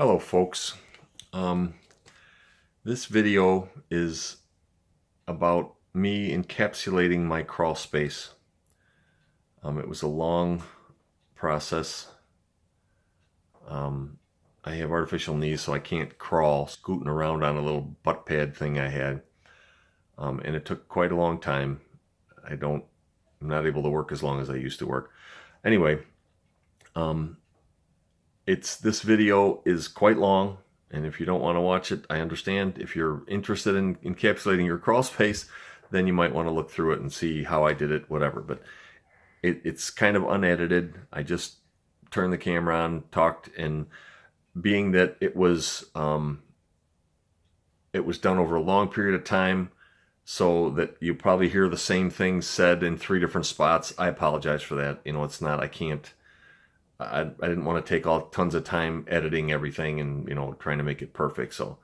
Hello folks. This video is about me encapsulating my crawl space. It was a long process. I have artificial knees, so I can't crawl scooting around on a little butt pad thing I had. And it took quite a long time. I'm not able to work as long as I used to work. Anyway, this video is quite long, and if you don't want to watch it, I understand. If you're interested in encapsulating your crawl space, then you might want to look through it and see how I did it, whatever. But it's kind of unedited. I just turned the camera on, talked, and being that it was done over a long period of time, so that you probably hear the same things said in 3 different spots. I apologize for that. It's not, I didn't want to take tons of time editing everything and, trying to make it perfect. So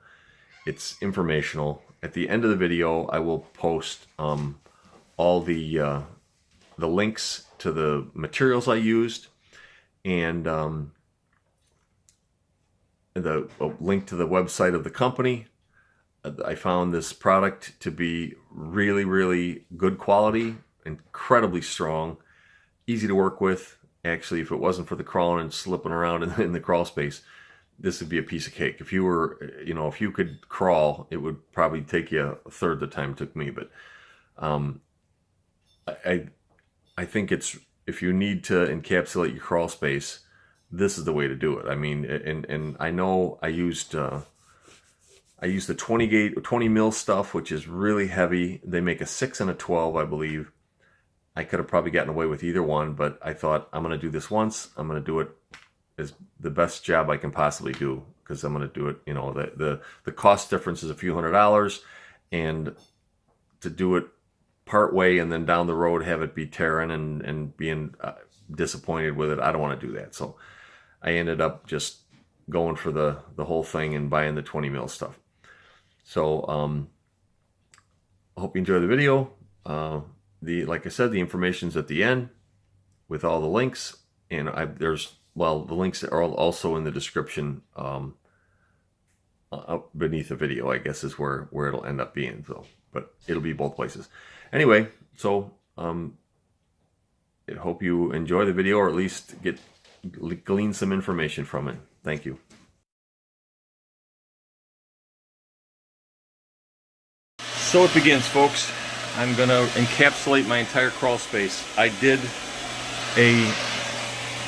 it's informational. At the end of the video, I will post all the links to the materials I used, and the link to the website of the company. I found this product to be really, really good quality, incredibly strong, easy to work with. Actually, if it wasn't for the crawling and slipping around in the crawl space, this would be a piece of cake. If you were, if you could crawl, it would probably take you a third the time it took me. But I think if you need to encapsulate your crawl space, this is the way to do it. I mean, and I know I used the 20 mil stuff, which is really heavy. They make a 6 and a 12, I believe. I could have probably gotten away with either one, but I thought, I'm going to do this once. I'm going to do it as the best job I can possibly do, because I'm going to do it, the cost difference is a few $100s, and to do it part way and then down the road have it be tearing and being disappointed with it, I don't want to do that. So I ended up just going for the whole thing and buying the 20 mil stuff. So I hope you enjoy the video. Like I said, the information's at the end with all the links, and the links are also in the description beneath the video, I guess, is where it'll end up being. So, but it'll be both places. Anyway, so I hope you enjoy the video, or at least glean some information from it. Thank you. So it begins, folks. I'm going to encapsulate my entire crawl space. I did a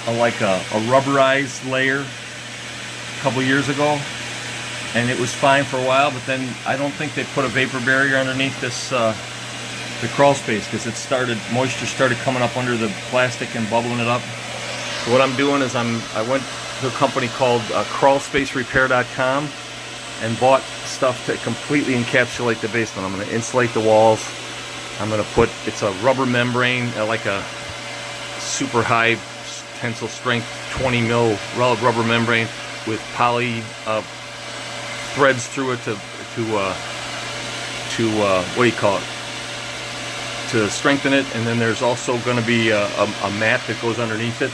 rubberized layer a couple years ago, and it was fine for a while, but then I don't think they put a vapor barrier underneath this the crawl space, because moisture started coming up under the plastic and bubbling it up. So what I'm doing is I went to a company called Crawlspacerepair.com and bought stuff to completely encapsulate the basement. I'm going to insulate the walls. I'm going to put, it's a rubber membrane, like a super high tensile strength 20 mil rubber membrane with poly threads through it to what do you call it, to strengthen it. And then there's also going to be a mat that goes underneath it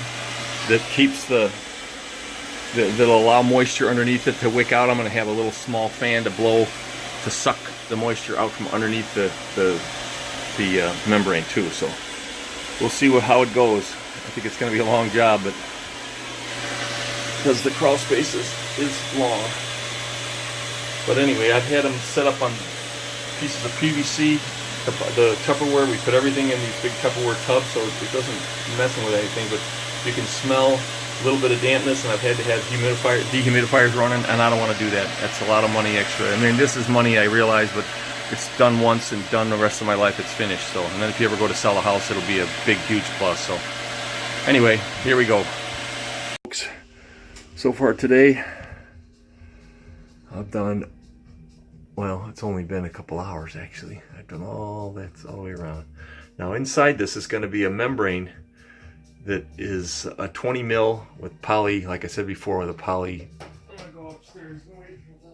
that keeps that'll allow moisture underneath it to wick out. I'm going to have a little small fan to blow to suck the moisture out from underneath the membrane too. So we'll see how it goes. I think it's going to be a long job, but because the crawl space is long. But anyway, I've had them set up on pieces of PVC, the Tupperware. We put everything in these big Tupperware tubs, so it doesn't mess with anything, but you can smell a little bit of dampness, and I've had to have dehumidifiers running, and I don't want to do that. That's a lot of money extra. I mean, this is money, I realize, but it's done once and done the rest of my life. It's finished. So, and then if you ever go to sell a house, it'll be a big, huge plus. So anyway, here we go. So far today, I've done, well, it's only been a couple hours actually. I've done all the way around. Now inside this is going to be a membrane that is a 20 mil with poly, like I said before, with a poly. I'm going to go upstairs and wait for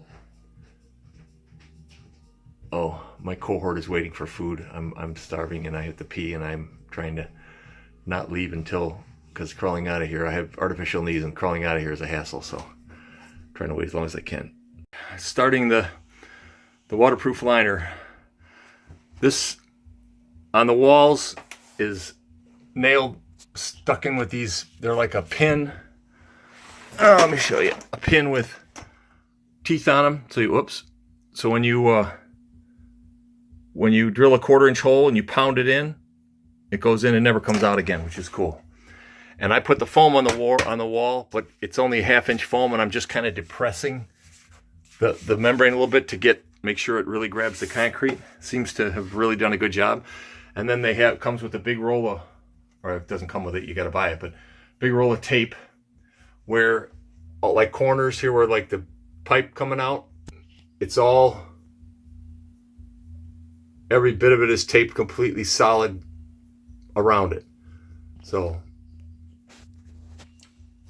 the... Oh, my cohort is waiting for food. I'm starving and I have to pee, and I'm trying to not leave until, because crawling out of here, I have artificial knees and crawling out of here is a hassle, so trying to wait as long as I can. Starting the waterproof liner. This on the walls is nailed, stuck in with these. They're like a pin. Oh, let me show you. A pin with teeth on them. So you, whoops. So when you drill a 1/4-inch hole and you pound it in, it goes in and never comes out again, which is cool. And I put the foam on the wall, but it's only a 1/2-inch foam, and I'm just kind of depressing the membrane a little bit to make sure it really grabs the concrete. Seems to have really done a good job. And then comes with a big roll of, or it doesn't come with it, you got to buy it, but big roll of tape where, like corners here where like the pipe coming out, it's all, every bit of it is taped completely solid around it. So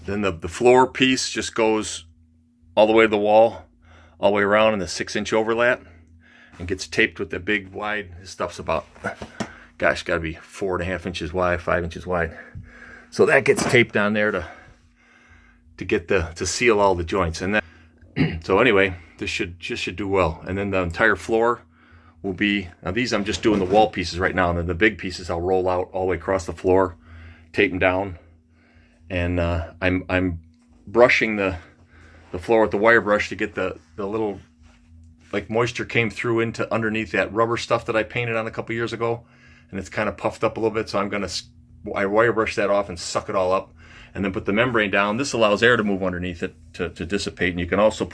then the floor piece just goes all the way to the wall, all the way around in the 6-inch overlap, and gets taped with the big wide, this stuff's about, gosh, gotta be 4.5 inches wide, 5 inches wide. So that gets taped on there to seal all the joints. And then, so anyway, this should do well. And then the entire floor will be, now these I'm just doing the wall pieces right now, and then the big pieces I'll roll out all the way across the floor, tape them down, and I'm brushing the floor with the wire brush to get the little, like, moisture came through into underneath that rubber stuff that I painted on a couple years ago, and it's kind of puffed up a little bit, so I wire brush that off and suck it all up, and then put the membrane down. This allows air to move underneath it to dissipate, and you can also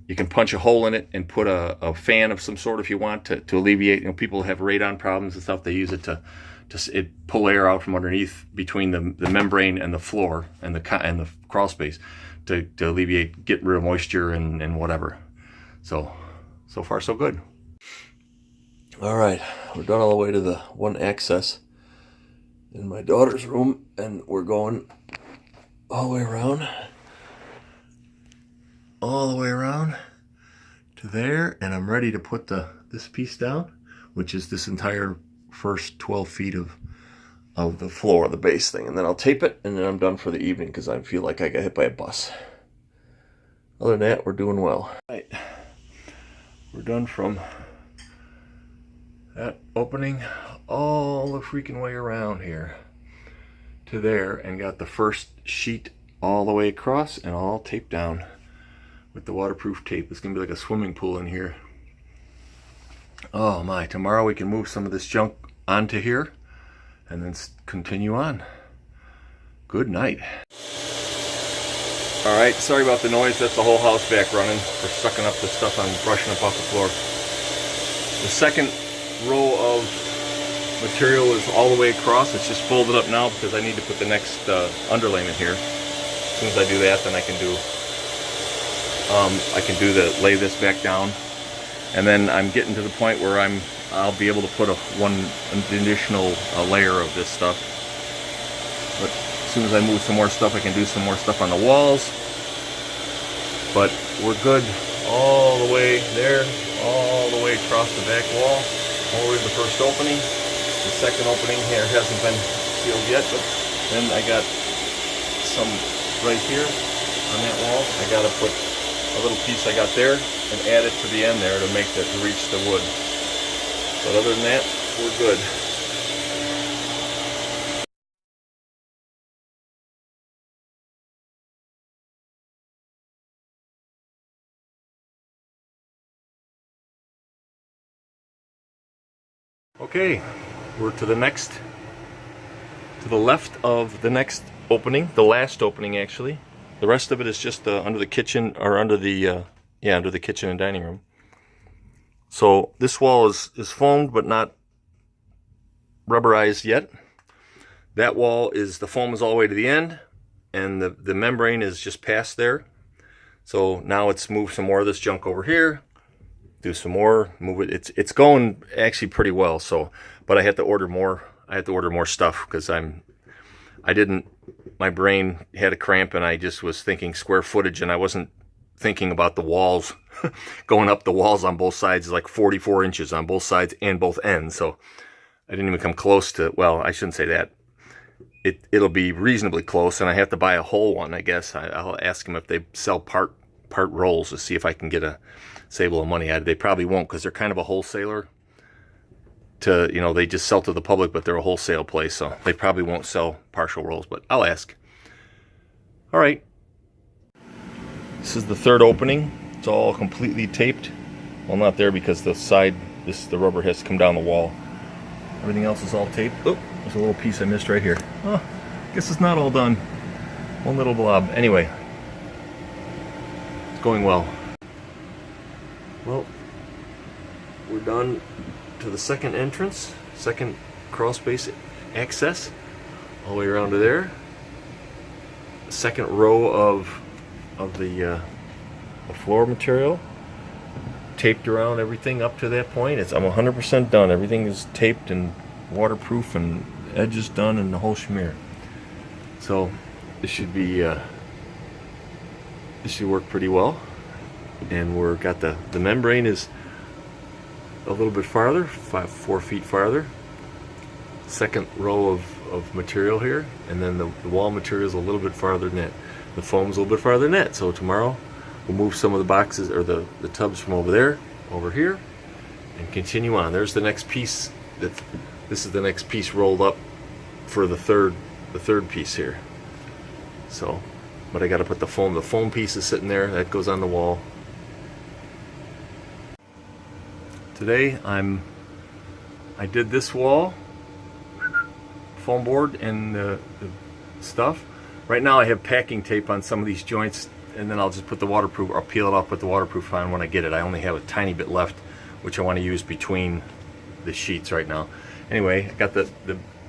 you can punch a hole in it and put a fan of some sort if you want to alleviate, people have radon problems and stuff. They use it to pull air out from underneath between the membrane and the floor and the crawl space to alleviate, get rid of moisture and whatever. So far so good. All right, we're done all the way to the one access in my daughter's room, and we're going all the way around to there, and I'm ready to put this piece down, which is this entire first 12 feet of the floor, the base thing, and then I'll tape it, and then I'm done for the evening because I feel like I got hit by a bus. Other than that, we're doing well. All right, we're done from that opening all the freaking way around here to there, and got the first sheet all the way across and all taped down with the waterproof tape. It's gonna be like a swimming pool in here. Oh my, tomorrow we can move some of this junk onto here and then continue on. Good night. All right, sorry about the noise. That's the whole house back running for sucking up the stuff I'm brushing up off the floor. The second row of material is all the way across. It's just folded up now because I need to put the next underlayment here. As soon as I do that, then I can lay this back down, and then I'm getting to the point where I'll be able to put an additional layer of this stuff. But as soon as I move some more stuff, I can do some more stuff on the walls. But we're good all the way there, all the way across the back wall, all the way to the first opening. The second opening here hasn't been sealed yet, but then I got some right here on that wall. I got to put a little piece I got there and add it to the end there to reach the wood. But other than that, we're good. Okay, we're to the left of the next opening, the last opening actually. The rest of it is just under the kitchen, or under the kitchen and dining room. So this wall is foamed but not rubberized yet. That wall the foam is all the way to the end, and the membrane is just past there. So now it's moved some more of this junk over here, do some more, move it. It's going actually pretty well. So, but I had to order more. I had to order more stuff because my brain had a cramp, and I just was thinking square footage, and I wasn't thinking about the walls. Going up the walls on both sides is like 44 inches on both sides and both ends. So I didn't even come close to, well, I shouldn't say that. It'll be reasonably close, and I have to buy a whole one, I guess. I'll ask them if they sell part part rolls to see if I can get a save a little money out of it. They probably won't, because they're kind of a wholesaler. To, you know, they just sell to the public, but they're a wholesale place, so they probably won't sell partial rolls, but I'll ask. All right. This is the third opening. It's all completely taped. Well, not there because the side, the rubber has to come down the wall. Everything else is all taped. Oh, there's a little piece I missed right here. Oh, guess it's not all done. One little blob. Anyway, it's going well. Well, we're done to the second entrance, second crawlspace access, all the way around to there. Second row of the floor material, taped around everything up to that point. I'm 100% done. Everything is taped and waterproof, and edges done, and the whole schmear. So this should be this should work pretty well. And we're got the membrane is a little bit farther, 4 feet farther. Second row of material here, and then the wall material is a little bit farther than that. The foam's a little bit farther than that. So tomorrow we'll move some of the boxes or the tubs from over there over here and continue on. There's the next piece. This is the next piece rolled up for the third piece here. So, but I got to put the foam piece is sitting there, that goes on the wall. Today I did this wall, foam board, and the stuff. Right now I have packing tape on some of these joints, and then I'll just put the waterproof, or peel it off, put the waterproof on when I get it. I only have a tiny bit left, which I want to use between the sheets right now. Anyway, I got the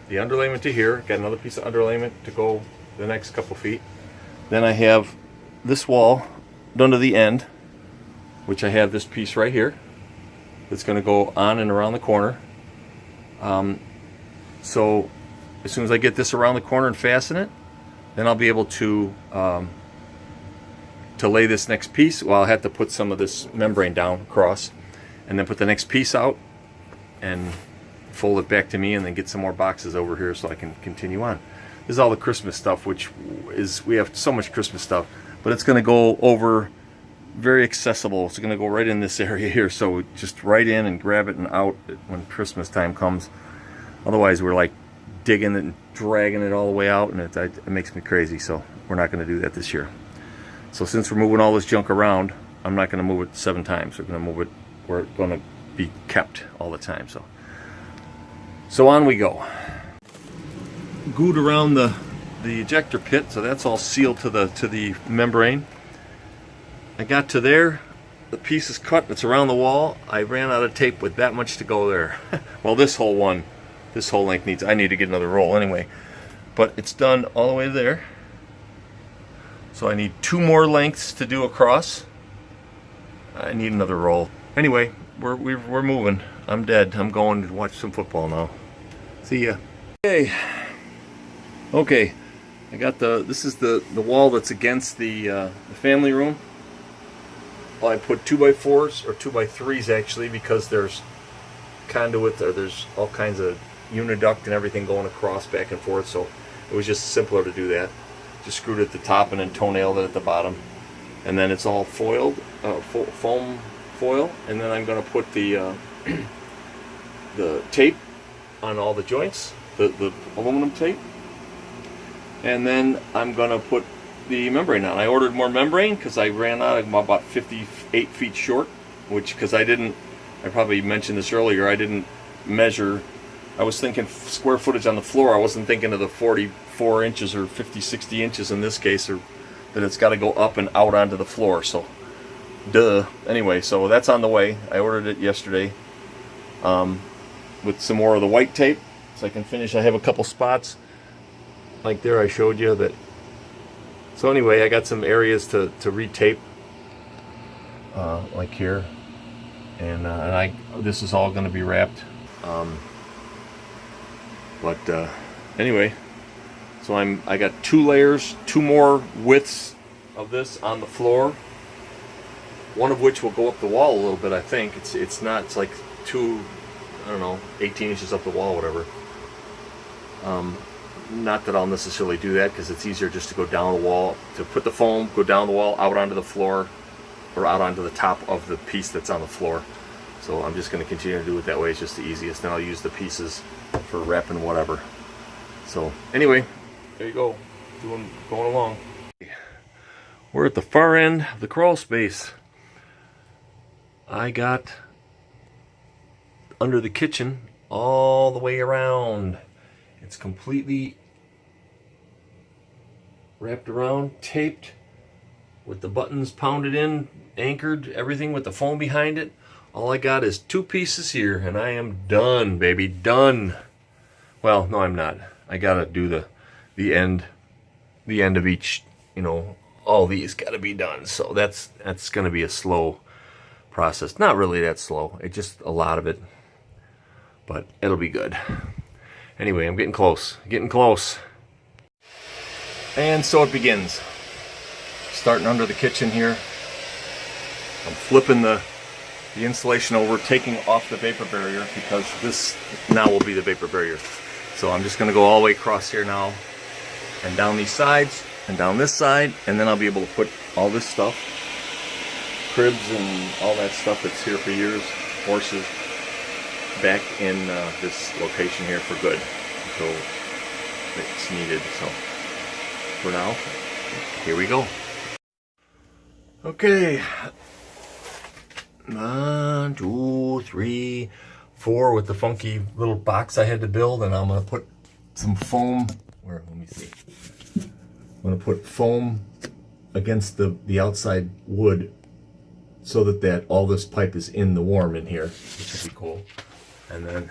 underlayment to here, got another piece of underlayment to go the next couple feet. Then I have this wall done to the end, which I have this piece right here that's going to go on and around the corner. So as soon as I get this around the corner and fasten it, then I'll be able to lay this next piece. Well, I'll have to put some of this membrane down across, and then put the next piece out and fold it back to me, and then get some more boxes over here so I can continue on. This is all the Christmas stuff, which is, we have so much Christmas stuff, but it's going to go over very accessible. It's going to go right in this area here, so just right in and grab it and out when Christmas time comes. Otherwise we're like digging it and dragging it all the way out, and it makes me crazy. So we're not going to do that this year. So since we're moving all this junk around, I'm not going to move it 7 times. We're going to move it where it's going to be kept all the time. So on we go. Glued around the ejector pit, so that's all sealed to the membrane. I got to there, the piece is cut, it's around the wall. I ran out of tape with that much to go there. Well, this whole length I need to get another roll anyway. But it's done all the way there. So I need 2 more lengths to do across. I need another roll. Anyway, we're moving. I'm dead. I'm going to watch some football now. See ya. Okay. I got this is the wall that's against the family room. Well, I put 2x4s or 2x3s actually, because there's conduit there. There's all kinds of uniduct and everything going across back and forth, so it was just simpler to do that. Just screwed it at the top and then toenailed it at the bottom, and then it's all foiled, foam foil, and then I'm going to put the tape on all the joints, the aluminum tape, and then I'm going to put the membrane on. I ordered more membrane because I ran out. I'm about 58 feet short, which, because I probably mentioned this earlier, I didn't measure. I was thinking square footage on the floor. I wasn't thinking of the 44 inches or 50, 60 inches in this case, or that it's got to go up and out onto the floor. So, duh. Anyway, so that's on the way. I ordered it yesterday with some more of the white tape, so I can finish. I have a couple spots like there I showed you that. So anyway, I got some areas to retape, like here, and this is all going to be wrapped. Anyway, so I got 2 layers, 2 more widths of this on the floor. One of which will go up the wall a little bit. I think it's like 2, I don't know, 18 inches up the wall, whatever. Not that I'll necessarily do that, because it's easier just to go down the wall, to put the foam, go down the wall, out onto the floor, or out onto the top of the piece that's on the floor. So I'm just going to continue to do it that way. It's just the easiest. Then I'll use the pieces for wrapping whatever. So anyway, there you go, going along. We're at the far end of the crawl space. I got under the kitchen all the way around. It's completely wrapped around, taped, with the buttons pounded in, anchored, everything with the foam behind it. All I got is 2 pieces here, and I am done, baby, done. Well, no, I'm not. I gotta do the end of each, you know, all these gotta be done. So that's gonna be a slow process. Not really that slow. It's just a lot of it, but it'll be good. Anyway, I'm getting close, And so it begins. Starting under the kitchen here. I'm flipping the insulation over, taking off the vapor barrier, because this now will be the vapor barrier. So I'm just going to go all the way across here now, and down these sides, and down this side, and then I'll be able to put all this stuff, cribs and all that stuff that's here for years, horses, back in this location here for good until it's needed. So for now, here we go. Okay, 1, 2, 3, 4 with the funky little box I had to build, and I'm gonna put some foam. Let me see. I'm gonna put foam against the outside wood so that all this pipe is in the warm in here, which would be cool. And then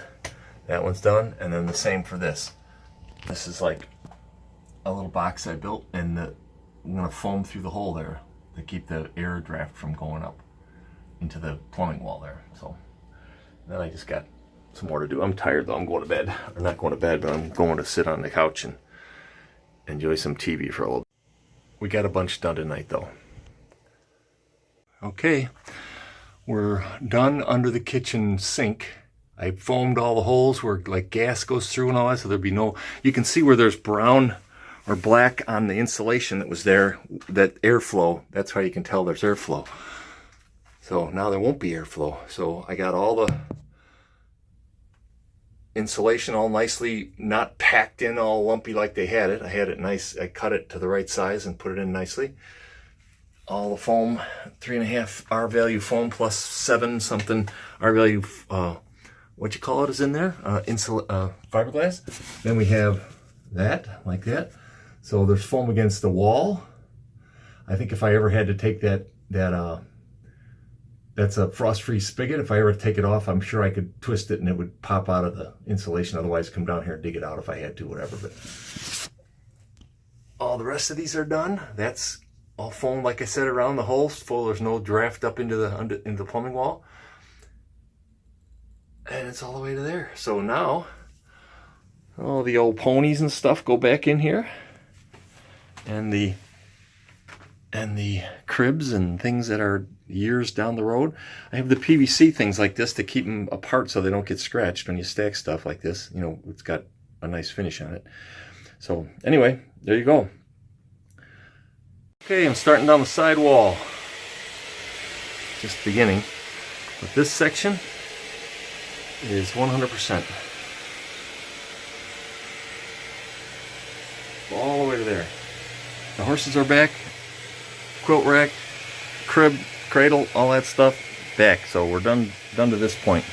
that one's done, and then the same for this. This is like a little box I built, and I'm gonna foam through the hole there to keep the air draft from going up into the plumbing wall there. So then I just got some more to do. I'm tired though. I'm going to bed. Or not going to bed, but I'm going to sit on the couch and enjoy some TV for a little bit. We got a bunch done tonight though. Okay, we're done under the kitchen sink. I foamed all the holes where like gas goes through and all that, so there'll be no, you can see where there's brown or black on the insulation that was there, that airflow. That's how you can tell there's airflow. So now there won't be airflow. So I got all the insulation all nicely, not packed in all lumpy like they had it. I had it nice. I cut it to the right size and put it in nicely. All the foam, 3.5 R value foam plus 7 something R value, what you call it, is in there, fiberglass. Then we have that, like that. So there's foam against the wall. I think if I ever had to take that's a frost-free spigot. If I ever take it off, I'm sure I could twist it and it would pop out of the insulation. Otherwise, come down here and dig it out if I had to, whatever. But all the rest of these are done. That's all foam, like I said, around the holes, full. There's no draft up into the plumbing wall, and it's all the way to there. So now, all the old ponies and stuff go back in here, and the cribs and things that are years down the road. I have the PVC things like this to keep them apart so they don't get scratched when you stack stuff like this. You know, it's got a nice finish on it. So anyway, there you go. Okay, I'm starting down the side wall. Just beginning. But this section is 100%. All the way to there. The horses are back. Quilt rack, crib, cradle, all that stuff back. So we're done to this point.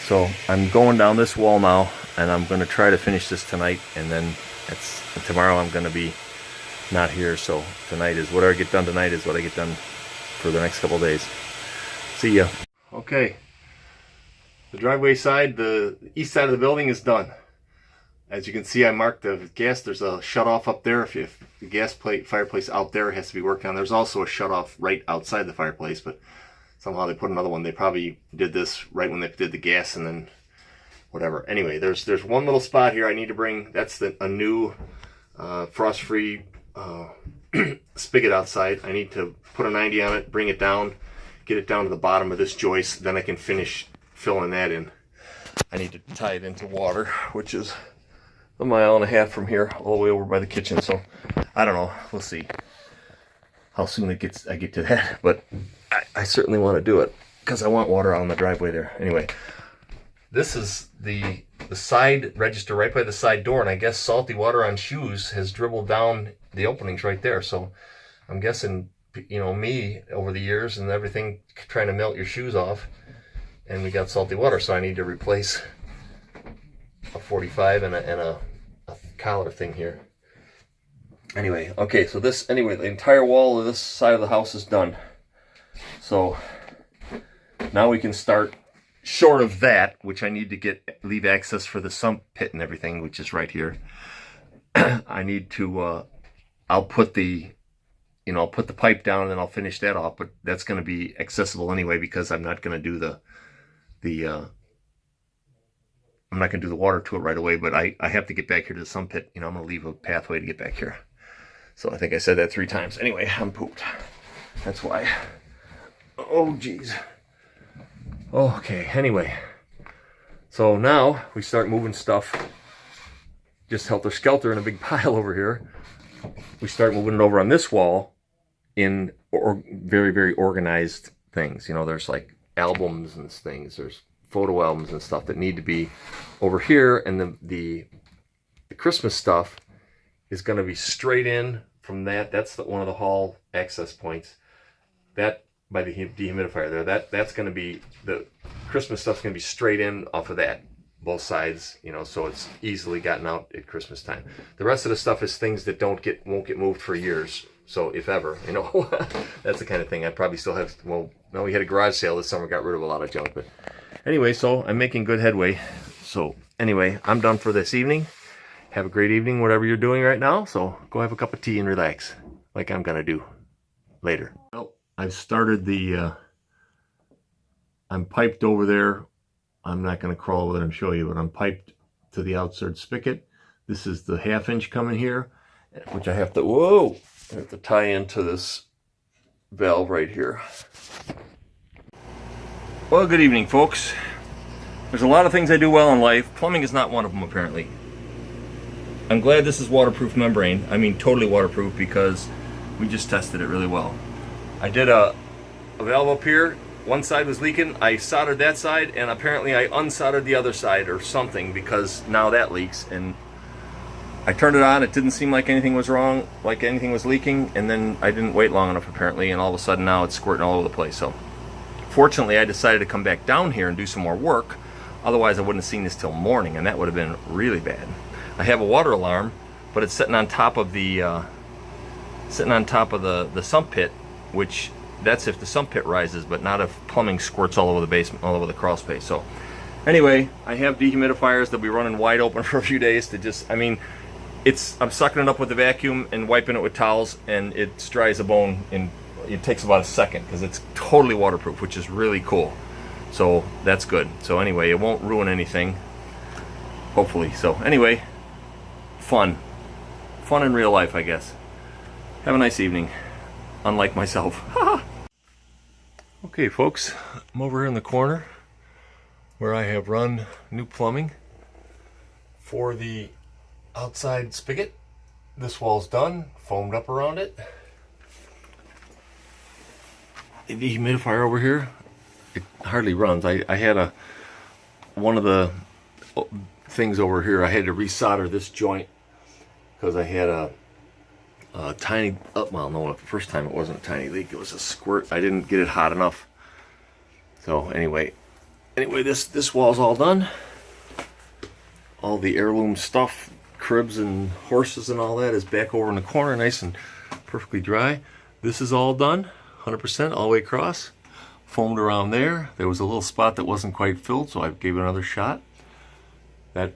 So I'm going down this wall now, and I'm going to try to finish this tonight, and then tomorrow I'm going to be not here. So tonight is whatever I get done tonight is what I get done for the next couple of days. See ya. Okay, the driveway side, the east side of the building is done. As you can see, I marked the gas. There's a shut-off up there. If the gas fireplace out there has to be worked on. There's also a shut-off right outside the fireplace, but somehow they put another one. They probably did this right when they did the gas, and then whatever. Anyway, there's one little spot here I need to bring. That's a new frost-free spigot outside. I need to put a 90 on it, bring it down, get it down to the bottom of this joist. Then I can finish filling that in. I need to tie it into water, which is 1.5 miles from here, all the way over by the kitchen. So I don't know, we'll see how soon I get to that, but I certainly want to do it because I want water out on the driveway there. Anyway, this is the side register right by the side door, and I guess salty water on shoes has dribbled down the openings right there. So I'm guessing, you know, me over the years and everything trying to melt your shoes off, and we got salty water, so I need to replace a 45 and a collar thing here. Anyway, okay, so the entire wall of this side of the house is done. So now we can start, short of that, which I need to leave access for the sump pit and everything, which is right here. I need to, I'll put the pipe down and then I'll finish that off, but that's going to be accessible anyway because I'm not going to do I'm not going to do the water to it right away, but I have to get back here to the sump pit. You know, I'm going to leave a pathway to get back here. So I think I said that 3 times. Anyway, I'm pooped. That's why. Oh, geez. Okay, anyway. So now we start moving stuff. Just helter-skelter in a big pile over here. We start moving it over on this wall in very, very organized things. You know, there's like albums and things. There's photo albums and stuff that need to be over here. And the Christmas stuff is going to be straight in from that. That's one of the hall access points. That by the dehumidifier there. That's going to be, the Christmas stuff's going to be straight in off of that, both sides, you know, so it's easily gotten out at Christmas time. The rest of the stuff is things that won't get moved for years. So if ever, you know, that's the kind of thing I probably still have. Well, no, we had a garage sale this summer, got rid of a lot of junk, but anyway, so I'm making good headway. So anyway, I'm done for this evening. Have a great evening, whatever you're doing right now. So go have a cup of tea and relax, like I'm gonna do later. Well, I've started I'm piped over there. I'm not gonna crawl with it and show you, but I'm piped to the outside spigot. This is the 1/2 inch coming here, which I have to, I have to tie into this valve right here. Well, good evening, folks. There's a lot of things I do well in life. Plumbing is not one of them, apparently. I'm glad this is waterproof membrane. I mean, totally waterproof, because we just tested it really well. I did a valve up here. One side was leaking. I soldered that side, and apparently I unsoldered the other side or something, because now that leaks. And I turned it on. It didn't seem like anything was wrong, like anything was leaking. And then I didn't wait long enough, apparently, and all of a sudden now it's squirting all over the place. So fortunately, I decided to come back down here and do some more work. Otherwise, I wouldn't have seen this till morning, and that would have been really bad. I have a water alarm, but it's sitting on top of the sump pit, which that's if the sump pit rises, but not if plumbing squirts all over the basement, all over the crawl space. So anyway, I have dehumidifiers that'll be running wide open for a few days to just, I mean, I'm sucking it up with the vacuum and wiping it with towels, and it dries a bone in, it takes about a second, because it's totally waterproof, which is really cool. So that's good. So anyway, it won't ruin anything, hopefully. So anyway, fun in real life, I guess. Have a nice evening, unlike myself. Okay, folks, I'm over here in the corner where I have run new plumbing for the outside spigot. This wall's done, foamed up around it. The dehumidifier over here, it hardly runs. I had one of the things over here, I had to resolder this joint because I had a tiny, well, no, the first time it wasn't a tiny leak, it was a squirt. I didn't get it hot enough. So anyway, this wall's all done. All the heirloom stuff, cribs and horses and all that, is back over in the corner, nice and perfectly dry. This is all done, 100% all the way across. Foamed around there. There was a little spot that wasn't quite filled, so I gave it another shot. That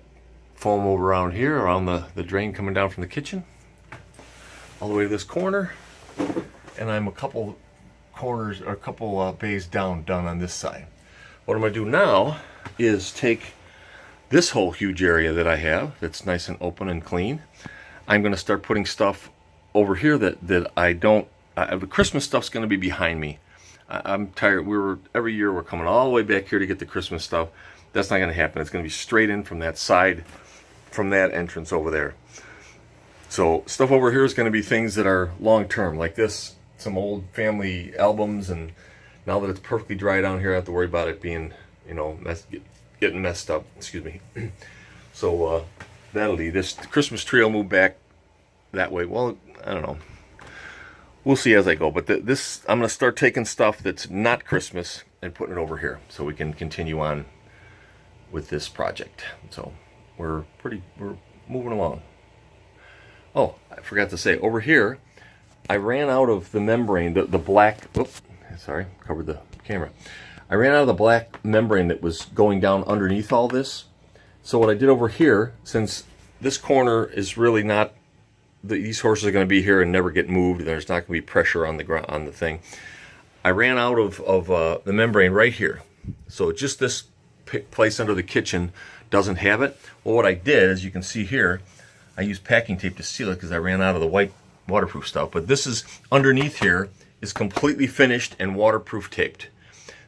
foam over around here, around the drain coming down from the kitchen, all the way to this corner, and I'm a couple corners, or a couple bays down, done on this side. What I'm going to do now is take this whole huge area that I have, that's nice and open and clean. I'm going to start putting stuff over here that I don't, the Christmas stuff's going to be behind me. I'm tired. Every year we're coming all the way back here to get the Christmas stuff. That's not going to happen. It's going to be straight in from that side, from that entrance over there. So stuff over here is going to be things that are long term, like this some old family albums, and now that it's perfectly dry down here, I don't have to worry about it being, you know, getting messed up. Excuse me. So that'll be this Christmas tree will move back that way. Well, I don't know. We'll see as I go. But this, I'm going to start taking stuff that's not Christmas and putting it over here so we can continue on with this project. So we're moving along. Oh, I forgot to say, over here, I ran out of the membrane, the black, oops, sorry, covered the camera. I ran out of the black membrane that was going down underneath all this. So what I did over here, since this corner is really not, these horses are going to be here and never get moved, and there's not going to be pressure on the ground, on the thing, I ran out of the membrane right here. So just this place under the kitchen doesn't have it. Well, what I did, as you can see here, I used packing tape to seal it because I ran out of the white waterproof stuff. But this is underneath here is completely finished and waterproof taped.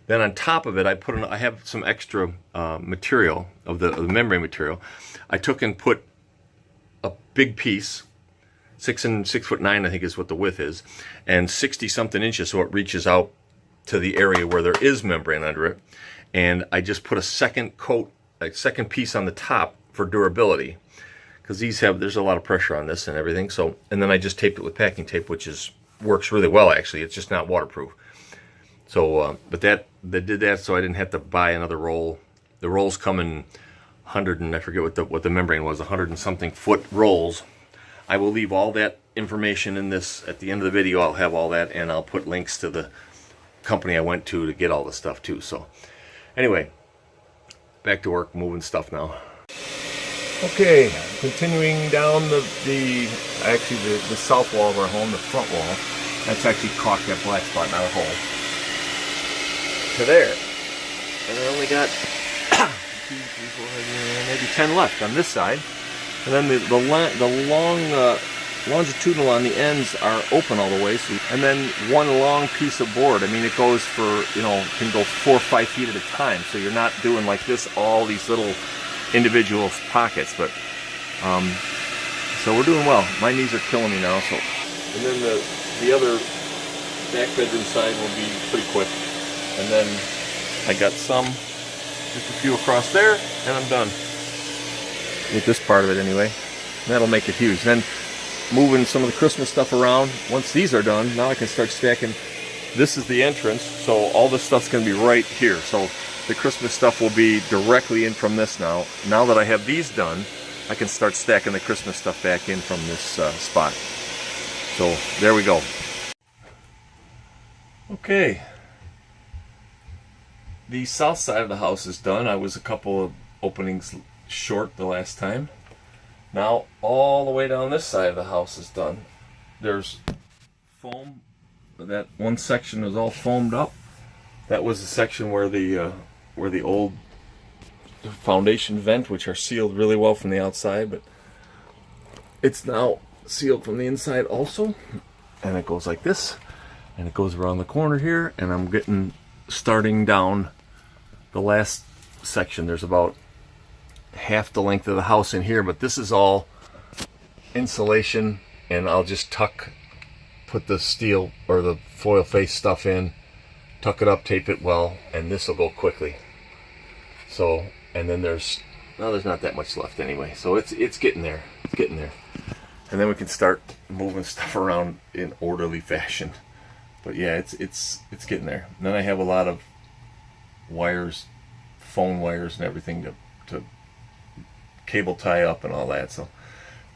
Then on top of it, I have some extra material of the membrane material. I took and put a big piece, 6'9", I think is what the width is, and 60-something inches, so it reaches out to the area where there is membrane under it. And I just put a second coat, a second piece on the top for durability, because there's a lot of pressure on this and everything. So, and then I just taped it with packing tape, which works really well actually. It's just not waterproof. So, but they did that so I didn't have to buy another roll. The rolls come in 100 and I forget what the membrane was, 100 and something foot rolls. I will leave all that information in this at the end of the video. I'll have all that, and I'll put links to the company I went to get all the stuff too. So anyway, back to work, moving stuff now. Okay, continuing down the south wall of our home, the front wall. That's actually caulked, that black spot, not a hole. To there. And I only got 2, 3, 4, maybe 10 left on this side. And then the long longitudinal on the ends are open all the way. So, and then one long piece of board. I mean, it goes for, you know, can go 4 or 5 feet at a time. So you're not doing like this, all these little individual pockets. But so we're doing well. My knees are killing me now. So, and then the other back bedroom side will be pretty quick. And then I got just a few across there, and I'm done with this part of it anyway. That'll make it huge. Then moving some of the Christmas stuff around. Once these are done, now I can start stacking. This is the entrance, so all this stuff's going to be right here. So the Christmas stuff will be directly in from this now. Now that I have these done, I can start stacking the Christmas stuff back in from this spot. So there we go. Okay. The south side of the house is done. I was a couple of openings short the last time. Now all the way down this side of the house is done. There's foam. That one section is all foamed up. That was the section where the old foundation vent, which are sealed really well from the outside, but it's now sealed from the inside also. And it goes like this, and it goes around the corner here, and I'm starting down the last section. There's about half the length of the house in here, but this is all insulation, and I'll just put the steel or the foil face stuff in, tuck it up, tape it well, and this will go quickly. So, and then there's not that much left anyway, so it's getting there. It's getting there, and then we can start moving stuff around in orderly fashion. But yeah, it's getting there. And then I have a lot of wires, phone wires and everything to cable tie up and all that. So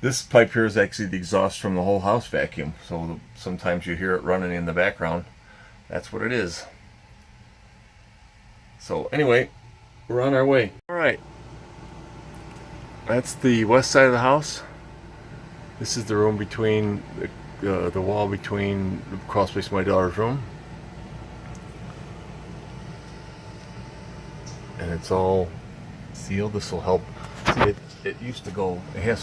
this pipe here is actually the exhaust from the whole house vacuum. So sometimes you hear it running in the background. That's what it is. So anyway, we're on our way. All right. That's the west side of the house. This is the room between the wall between the crawl space and my daughter's room, and it's all sealed. This will help. See, it used to go. It had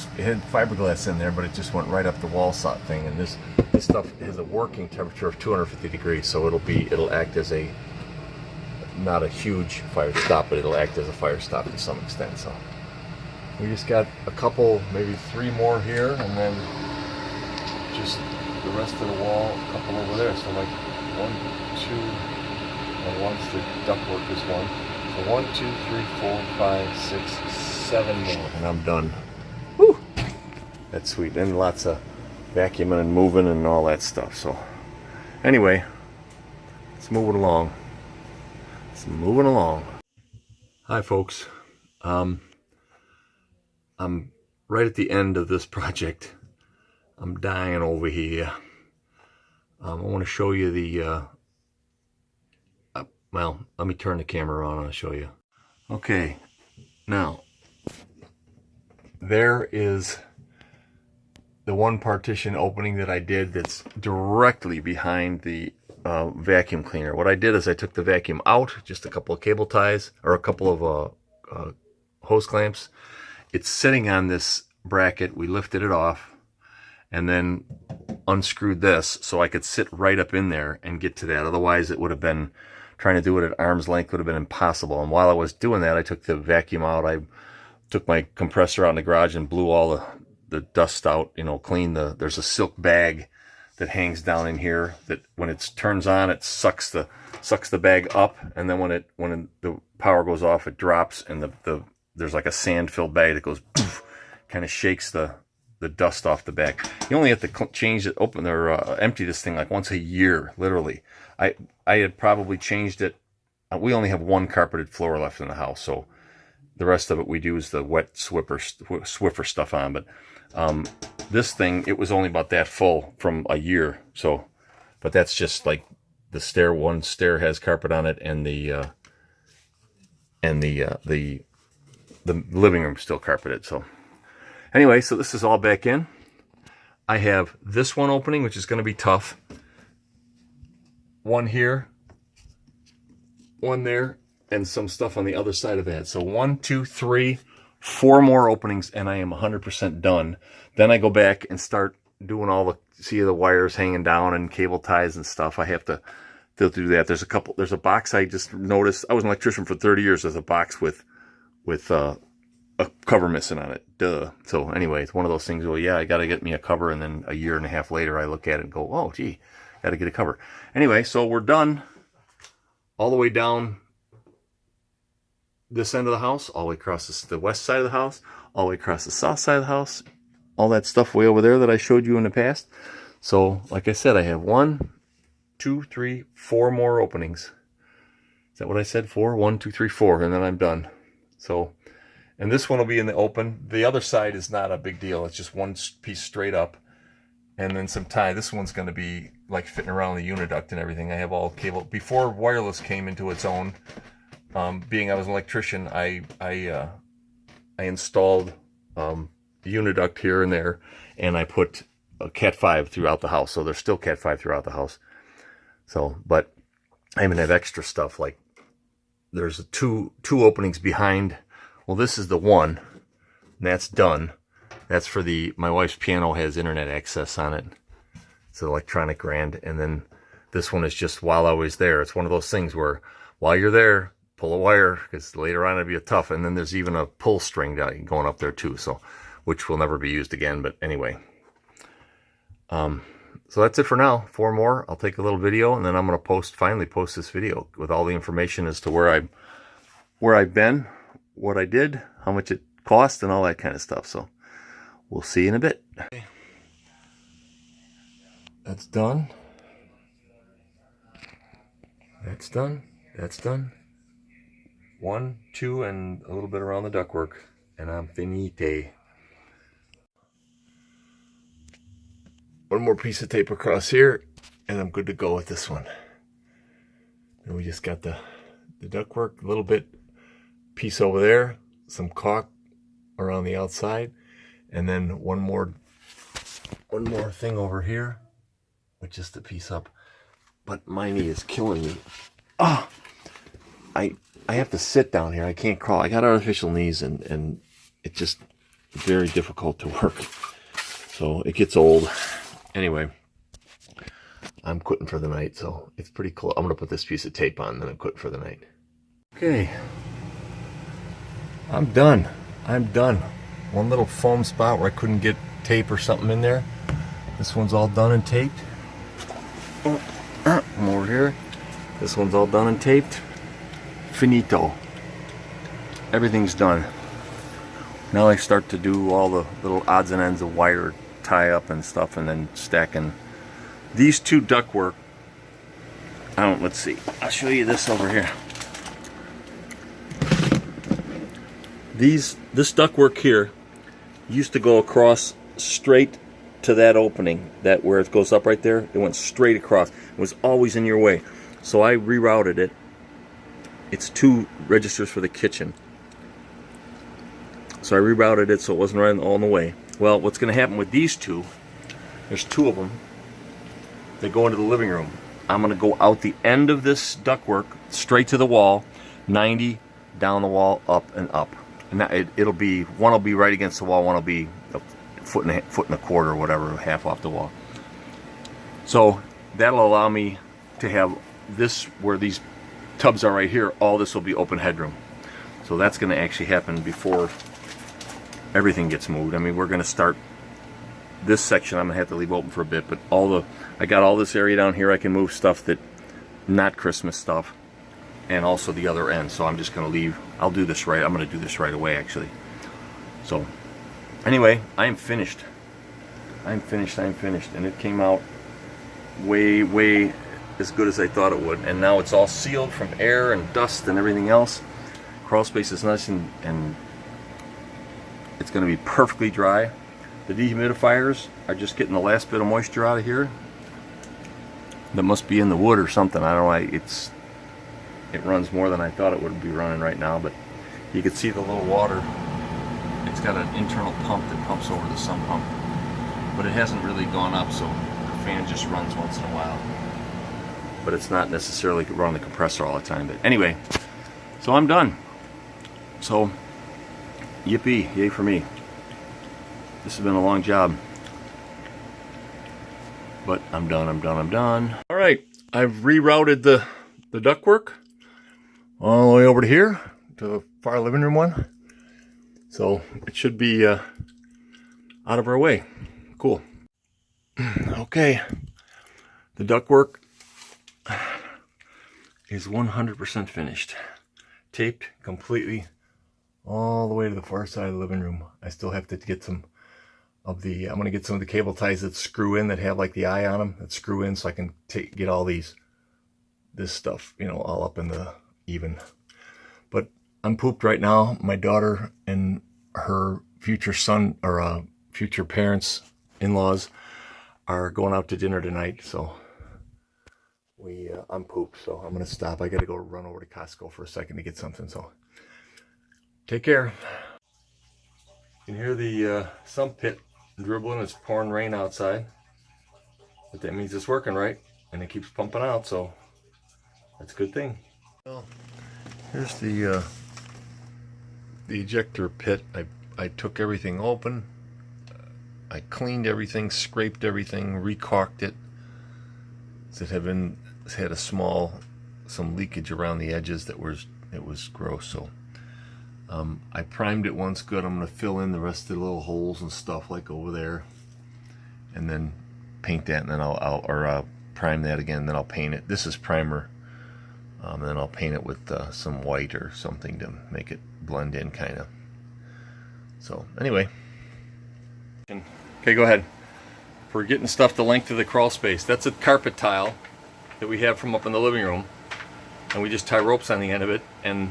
fiberglass in there, but it just went right up the wall sock thing. And this stuff has a working temperature of 250 degrees, so it'll act as not a huge fire stop, but it'll act as a fire stop to some extent. So we just got a couple, maybe 3 more here, and then just the rest of the wall, a couple over there. So like 1, 2, and once the ductwork is 1. So 1, 2, 3, 4, 5, 6, 7 more, and I'm done. Whew. That's sweet. And lots of vacuuming and moving and all that stuff. So anyway, it's moving along. It's moving along. Hi folks. I'm right at the end of this project. I'm dying over here. I want to show you the well, let me turn the camera on and I'll show you. Okay, now there is the one partition opening that I did that's directly behind the vacuum cleaner. What I did is I took the vacuum out, just a couple of cable ties or a couple of hose clamps. It's sitting on this bracket. We lifted it off and then unscrewed this so I could sit right up in there and get to that. Otherwise it would have been, trying to do it at arm's length would have been impossible. And while I was doing that, I took the vacuum out. I took my compressor out in the garage and blew all the dust out, you know, cleaned there's a silk bag that hangs down in here that when it turns on, it sucks the bag up, and then when the power goes off, it drops, and there's like a sand filled bag that goes poof, kind of shakes the dust off the bag. You only have to change it, open or empty this thing like once a year, literally. I had probably changed it. We only have one carpeted floor left in the house, so the rest of it we do is the wet Swiffer stuff on. But this thing, it was only about that full from a year. So, but that's just like the stair. One stair has carpet on it, and the living room still carpeted. So anyway, so this is all back in. I have this one opening, which is going to be tough. One here, one there, and some stuff on the other side of that. So 1, 2, 3, 4 more openings, and I am 100% done. Then I go back and start doing all the wires hanging down and cable ties and stuff. I have to do that. There's a box I just noticed. I was an electrician for 30 years. There's a box with a cover missing on it. Duh. So anyway, it's one of those things. Well, yeah, I got to get me a cover, and then a year and a half later, I look at it and go, oh, gee, got to get a cover. Anyway, so we're done all the way down this end of the house, all the way across the west side of the house, all the way across the south side of the house, all that stuff way over there that I showed you in the past. So, like I said, I have 1, 2, 3, 4 more openings. Is that what I said? 4? 1, 2, 3, 4, and then I'm done. So, and this one will be in the open. The other side is not a big deal. It's just one piece straight up, and then some tie. This one's going to be like fitting around the uniduct and everything. I have all cable. Before wireless came into its own, being I was an electrician, I installed the uniduct here and there, and I put a Cat5 throughout the house. So there's still Cat5 throughout the house. So, but I even have extra stuff, like there's two openings behind. Well, this is the one, and that's done. That's for my wife's piano has internet access on it. It's an electronic grand. And then this one is just while I was there. It's one of those things where while you're there, pull a wire, because later on it'll be a tough. And then there's even a pull string going up there too, so which will never be used again. But anyway, so that's it for now. 4 more. I'll take a little video, and then I'm going to finally post this video with all the information as to where I've been, what I did, how much it cost, and all that kind of stuff. So we'll see you in a bit. Okay. That's done. That's done. That's done. 1, 2, and a little bit around the ductwork, and I'm finite. One more piece of tape across here, and I'm good to go with this one. And we just got the ductwork, a little bit piece over there, some caulk around the outside, and then one more thing over here with just a piece up. But my knee is killing me. Ah, I have to sit down here. I can't crawl. I got artificial knees, and it's just very difficult to work. So it gets old. Anyway, I'm quitting for the night, so it's pretty cool. I'm going to put this piece of tape on, then I'm quitting for the night. Okay. I'm done. I'm done. One little foam spot where I couldn't get tape or something in there. This one's all done and taped. I'm over here. This one's all done and taped. Finito. Everything's done. Now I start to do all the little odds and ends of wire tie up and stuff, and then stacking these two ductwork. Let's see. I'll show you this over here. This ductwork here used to go across straight to that opening, that where it goes up right there. It went straight across. It was always in your way. So I rerouted it. It's 2 registers for the kitchen. So I rerouted it so it wasn't right all in the way. Well, what's going to happen with these two, there's 2 of them. They go into the living room. I'm going to go out the end of this ductwork straight to the wall, 90 down the wall, up and up. And it'll be, one will be right against the wall, one will be a foot and a quarter or whatever, half off the wall. So that'll allow me to have this, where these tubs are right here, all this will be open headroom. So that's going to actually happen before everything gets moved. I mean, we're going to start this section. I'm going to have to leave open for a bit, but I got all this area down here. I can move stuff that, not Christmas stuff, and also the other end. So I'm just going to leave. I'll do this right. I'm going to do this right away, actually. So anyway, I am finished. I'm finished, and it came out way as good as I thought it would. And now it's all sealed from air and dust and everything else. Crawlspace is nice, and it's going to be perfectly dry. The dehumidifiers are just getting the last bit of moisture out of here. That must be in the wood or something. I don't know. It runs more than I thought it would be running right now, but you can see the little water. It's got an internal pump that pumps over the sump pump, but it hasn't really gone up, so the fan just runs once in a while. But it's not necessarily running the compressor all the time. But anyway, so I'm done. So yippee, yay for me. This has been a long job, but I'm done. All right, I've rerouted the ductwork all the way over to here, to the far living room one. So it should be out of our way. Cool. Okay, the ductwork is 100% finished. Taped completely all the way to the far side of the living room. I still have to get some of the, I'm going to get some of the cable ties that screw in, that have like the eye on them, that screw in, so I can get all this stuff, you know, all up in the even. But I'm pooped right now. My daughter and her future son, or future parents, in-laws, are going out to dinner tonight, so I'm pooped, so I'm gonna stop. I gotta go run over to Costco for a second to get something, so take care. You can hear the sump pit dribbling. It's pouring rain outside, but that means it's working right, and it keeps pumping out, so that's a good thing. Well, here's the ejector pit. I took everything open. I cleaned everything, scraped everything, recaulked it. It had some leakage around the edges it was gross. So I primed it once good. I'm going to fill in the rest of the little holes and stuff like over there, and then paint that, and then I'll prime that again. Then I'll paint it. This is primer, and then I'll paint it with some white or something to make it blend in, kind of. So anyway, okay, go ahead. For getting stuff the length of the crawl space, that's a carpet tile that we have from up in the living room, and we just tie ropes on the end of it and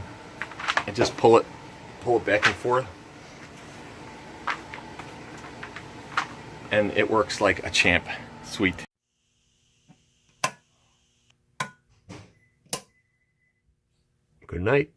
just pull it back and forth, and it works like a champ. Sweet. Good night.